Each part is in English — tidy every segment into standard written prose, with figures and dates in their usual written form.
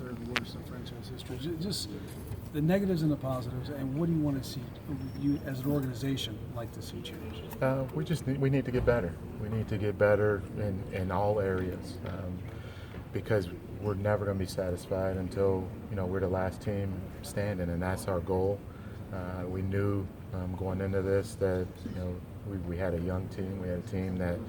for the worst in franchise history. Just the negatives and the positives, and what do you want to see you as an organization like to see change? We need to get better. We need to get better in all areas because we're never going to be satisfied until we're the last team standing, and that's our goal. We knew going into this that we had a young team. We had a team that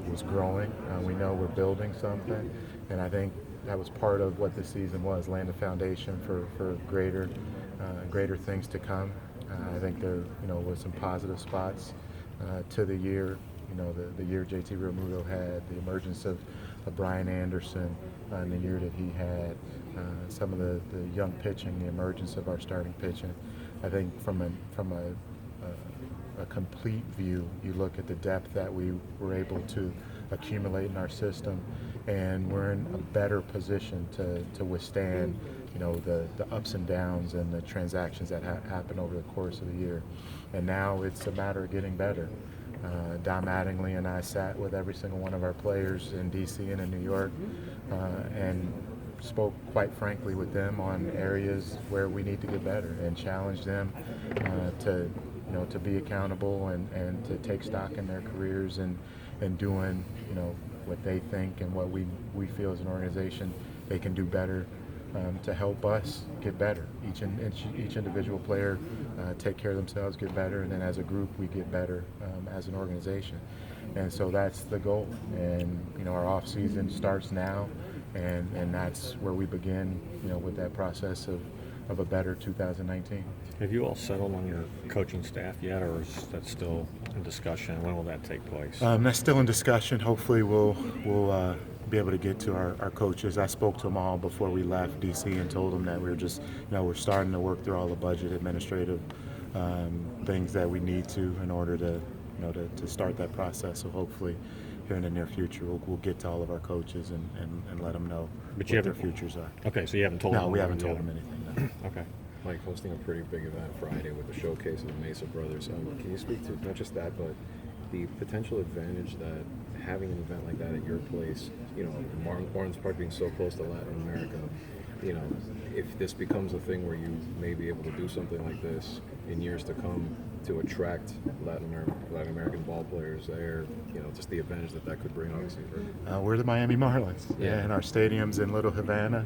was growing. We know we're building something, and I think that was part of what this season was, laying the foundation for greater things to come. I think there was some positive spots to the year. The year JT Realmuto had, the emergence of Brian Anderson and the year that he had, some of the young pitching, the emergence of our starting pitching. I think from a complete view, you look at the depth that we were able to accumulate in our system, and we're in a better position to withstand the ups and downs and the transactions that happen over the course of the year. And now it's a matter of getting better. Dom Mattingly and I sat with every single one of our players in DC and in New York and spoke quite frankly with them on areas where we need to get better and challenge them to be accountable and to take stock in their careers and doing what they think and what we feel as an organization they can do better to help us get better. Each individual player take care of themselves, get better, and then as a group we get better as an organization. And so that's the goal. And our off season starts now, and that's where we begin with that process of a better 2019. Have you all settled on your coaching staff yet, or is that still in discussion? When will that take place? That's still in discussion. Hopefully we'll be able to get to our coaches. I spoke to them all before we left DC and told them that we're starting to work through all the budget administrative things that we need to in order to start that process. So hopefully here in the near future we'll get to all of our coaches and let them know what their futures are. Okay, so you haven't told them? No, we haven't told them anything. No. Okay. Mike, hosting a pretty big event Friday with the showcase of the Mesa brothers. Can you speak to not just that, but the potential advantage that having an event like that at your place, Marlins Park being so close to Latin America, if this becomes a thing where you may be able to do something like this in years to come to attract Latin American ball players there, just the advantage that could bring, obviously. We're the Miami Marlins, and our stadium's in Little Havana.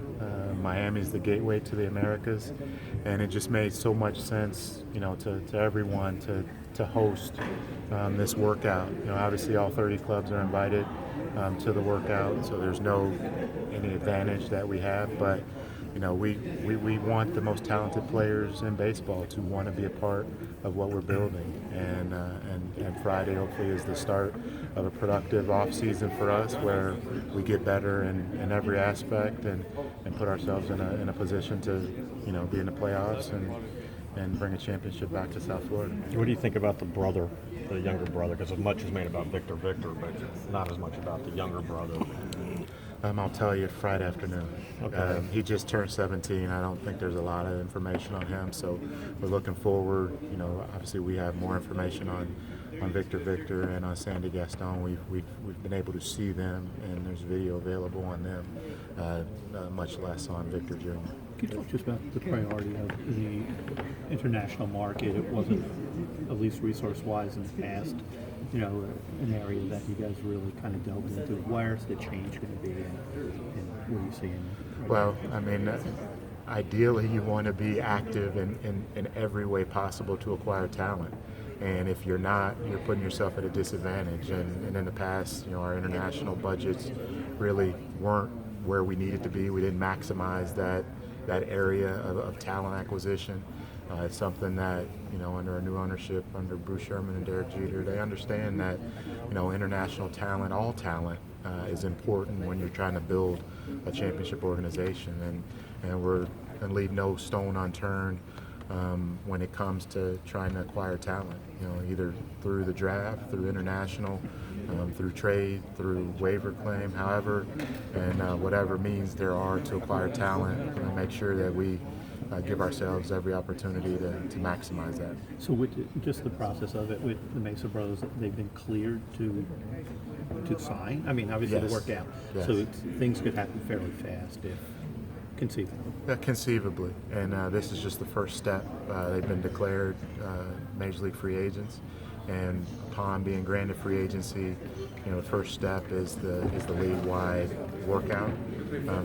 Miami's the gateway to the Americas, and it just made so much sense, to everyone to host this workout. Obviously all 30 clubs are invited to the workout, so there's any advantage that we have, but we want the most talented players in baseball to want to be a part of what we're building, and Friday hopefully is the start of a productive off season for us where we get better in every aspect and put ourselves in a position to be in the playoffs and bring a championship back to South Florida. What do you think about the younger brother? Because much is made about Victor, but not as much about the younger brother. I'll tell you Friday afternoon. Okay. He just turned 17. I don't think there's a lot of information on him, so we're looking forward. Obviously we have more information on Victor and on Sandy Gaston. We've been able to see them, and there's video available on them, much less on Victor Jr. Can you talk just about the priority of the international market? It wasn't, at least resource-wise in the past, an area that you guys really kind of delved into. Where's the change going to be, and what are you seeing? Well, ideally you want to be active in every way possible to acquire talent. And if you're not, you're putting yourself at a disadvantage. And in the past, our international budgets really weren't where we needed to be. We didn't maximize that area of talent acquisition. It's something that, under a new ownership, under Bruce Sherman and Derek Jeter, they understand that, international talent, all talent, is important when you're trying to build a championship organization. And we're going to leave no stone unturned when it comes to trying to acquire talent, either through the draft, through international, through trade, through waiver claim, however, and whatever means there are to acquire talent, and make sure that we give ourselves every opportunity to maximize that. So with just the process of it with the Mesa brothers, they've been cleared to sign? Obviously Yes. to work out. Yes. So things could happen fairly fast if conceivably. Conceivably, and this is just the first step. They've been declared Major League free agents, and upon being granted free agency, the first step is the league-wide workout.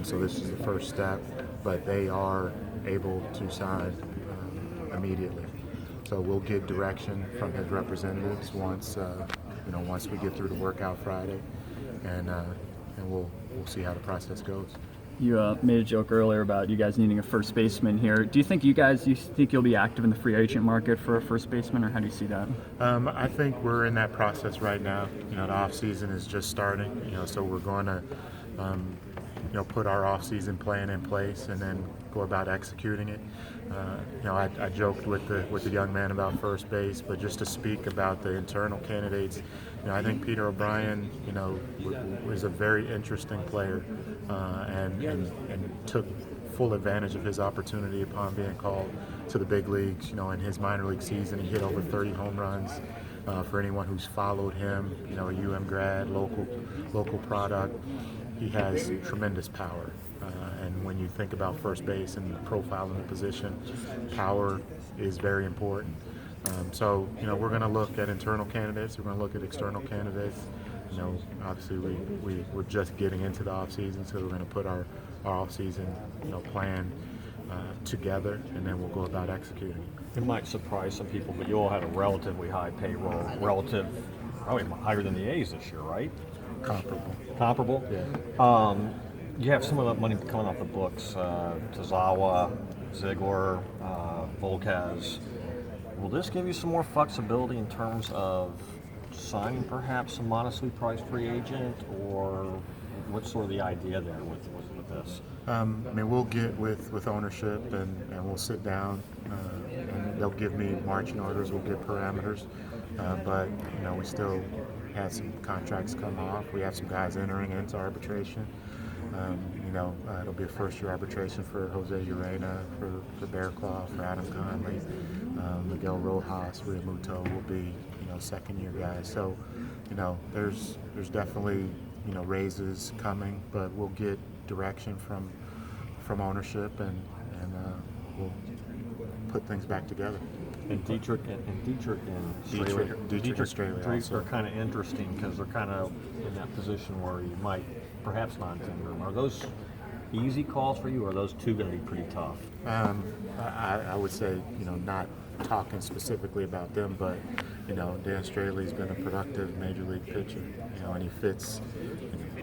So this is the first step, but they are able to sign immediately. So we'll get direction from his representatives once we get through the workout Friday, and we'll see how the process goes. You made a joke earlier about you guys needing a first baseman here. Do you think you think you'll be active in the free agent market for a first baseman, or how do you see that? I think we're in that process right now. The off season is just starting. So we're going to put our off season plan in place and then go about executing it. I joked with the young man about first base, but just to speak about the internal candidates, I think Peter O'Brien, was a very interesting player and took full advantage of his opportunity upon being called to the big leagues. In his minor league season, he hit over 30 home runs. For anyone who's followed him, a UM grad, local product, he has tremendous power. And when you think about first base and the profile in the position, power is very important. So we're going to look at internal candidates. We're going to look at external candidates. Obviously we're just getting into the off season, so we're going to put our off season plan together, and then we'll go about executing it. It might surprise some people, but you all had a relatively high payroll, probably higher than the A's this year, right? Comparable? Yeah. You have some of that money coming off the books, Tazawa, Ziegler, Volquez. Will this give you some more flexibility in terms of signing perhaps a modestly priced free agent, or what's sort of the idea there with this? We'll get with ownership and we'll sit down and they'll give me marching orders, we'll get parameters, but we still have some contracts come off. We have some guys entering into arbitration. It'll be a first-year arbitration for Jose Urena, for Bearclaw, for Adam Conley, Miguel Rojas, Realmuto will be second-year guys. So there's definitely raises coming, but we'll get direction from ownership and we'll put things back together. And Dietrich and Straley are kind of interesting because they're kind of in that position where you might perhaps non-tender them. Are those easy calls for you, or are those two going to be pretty tough? I would say, not talking specifically about them, but, Dan Straley's been a productive major league pitcher, and he fits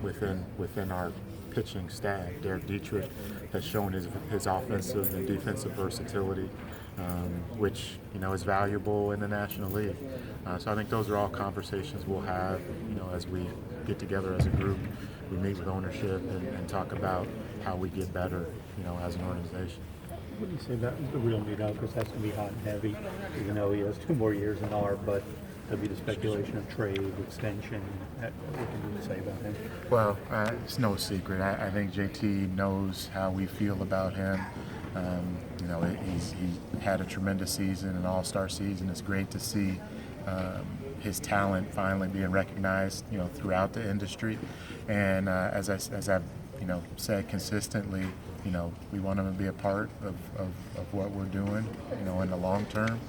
within our pitching staff. Derek Dietrich has shown his offensive and defensive versatility, which is valuable in the National League. So I think those are all conversations we'll have, as we get together as a group. We meet with ownership and talk about how we get better, as an organization. What do you say about the real Muto? Because that's going to be hot and heavy, even though he has 2 more years in R, but there'll be the speculation of trade, extension. What can you say about him? Well, it's no secret. I think JT knows how we feel about him. He had a tremendous season, an all-star season. It's great to see his talent finally being recognized, throughout the industry. And as I've said consistently, we want him to be a part of what we're doing, in the long term.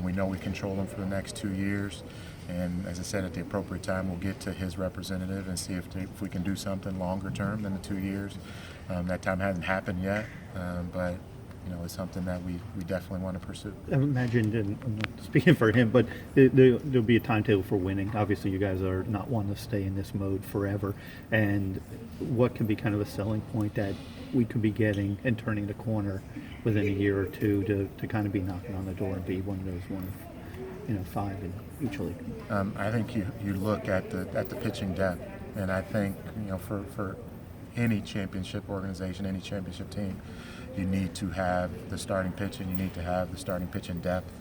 We know we control him for the next 2 years. And as I said, at the appropriate time, we'll get to his representative and see if we can do something longer term than the 2 years. That time hasn't happened yet, but it's something that we definitely want to pursue. I imagine, and I'm not speaking for him, but there'll be a timetable for winning. Obviously, you guys are not wanting to stay in this mode forever. And what can be kind of a selling point that we could be getting and turning the corner within a year or two to kind of be knocking on the door and be one of those 5 in each league? I think you look at the pitching depth, and I think for any championship organization, any championship team, you need to have the starting pitching. You need to have the starting pitching depth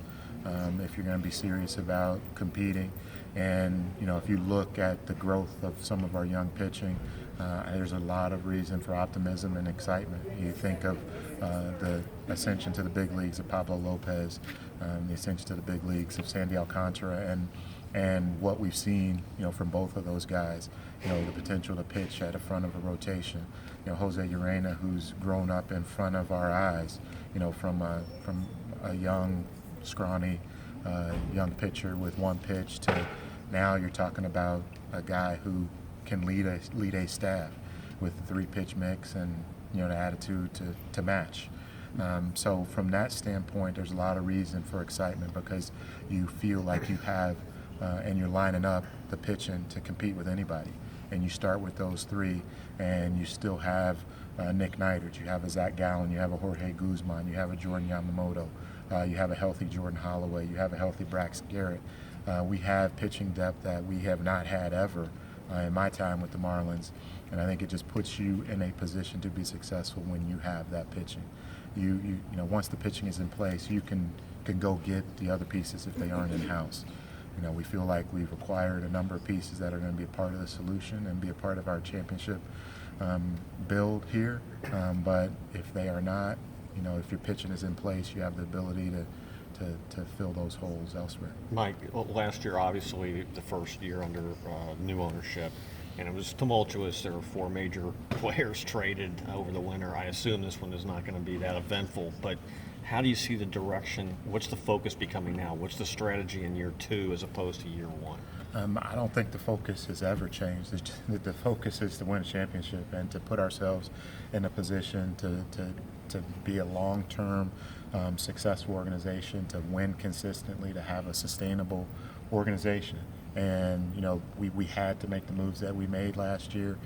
if you're going to be serious about competing. And if you look at the growth of some of our young pitching, there's a lot of reason for optimism and excitement. You think of the ascension to the big leagues of Pablo Lopez, the ascension to the big leagues of Sandy Alcantara, and And what we've seen, from both of those guys, the potential to pitch at the front of a rotation. Jose Urena, who's grown up in front of our eyes, from a young, scrawny, young pitcher with one pitch to now you're talking about a guy who can lead a staff with a 3-pitch mix and the attitude to match. So from that standpoint, there's a lot of reason for excitement because you feel like you have and you're lining up the pitching to compete with anybody. And you start with those 3, and you still have Nick Neidert, you have a Zach Gallen, you have a Jorge Guzman, you have a Jordan Yamamoto, you have a healthy Jordan Holloway, you have a healthy Brax Garrett. We have pitching depth that we have not had ever in my time with the Marlins, and I think it just puts you in a position to be successful when you have that pitching. Once the pitching is in place, you can go get the other pieces if they aren't in-house. We feel like we've acquired a number of pieces that are going to be a part of the solution and be a part of our championship build here. But if they are not, if your pitching is in place, you have the ability to fill those holes elsewhere. Mike, last year, obviously, the first year under new ownership, and it was tumultuous. There were 4 major players traded over the winter. I assume this one is not going to be that eventful, but how do you see the direction? What's the focus becoming now? What's the strategy in year 2 as opposed to year 1? I don't think the focus has ever changed. The focus is to win a championship and to put ourselves in a position to be a long-term successful organization, to win consistently, to have a sustainable organization. And we had to make the moves that we made last year.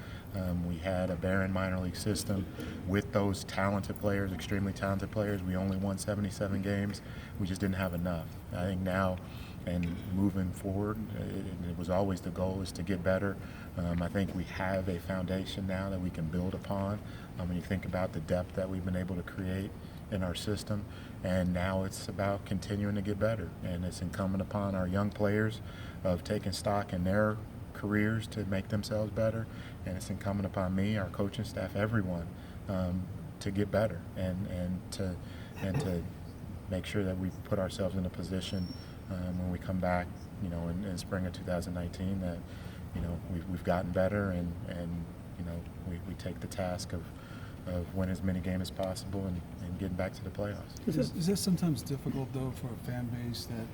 We had a barren minor league system with those talented players, extremely talented players. We only won 77 games. We just didn't have enough. I think now and moving forward, it was always the goal is to get better. I think we have a foundation now that we can build upon. When you think about the depth that we've been able to create in our system, and now it's about continuing to get better. And it's incumbent upon our young players of taking stock in their careers to make themselves better, and it's incumbent upon me, our coaching staff, everyone, to get better and to make sure that we put ourselves in a position when we come back, in spring of 2019, that we've gotten better and we take the task of winning as many games as possible and getting back to the playoffs. Is this sometimes difficult though for a fan base that